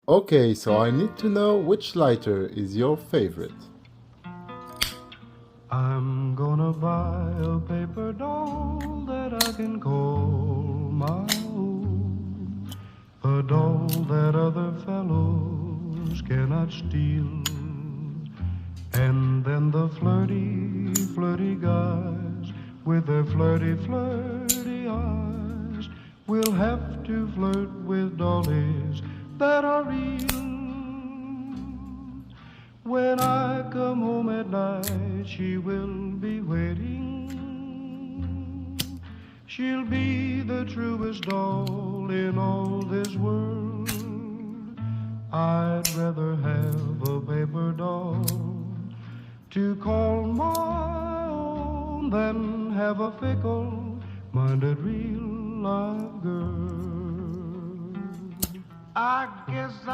Okay, so I need to know which lighter is your favorite. I'm gonna buy a paper doll that I can call my own. A doll that other fellows cannot steal. And then the flirty, flirty guys with their flirty, flirty eyes will have to flirt with dollies that are real. When I come home at night, she will be waiting. She'll be the truest doll in all this world. I'd rather have a paper doll to call my own than have a fickle-minded real live girl. I guess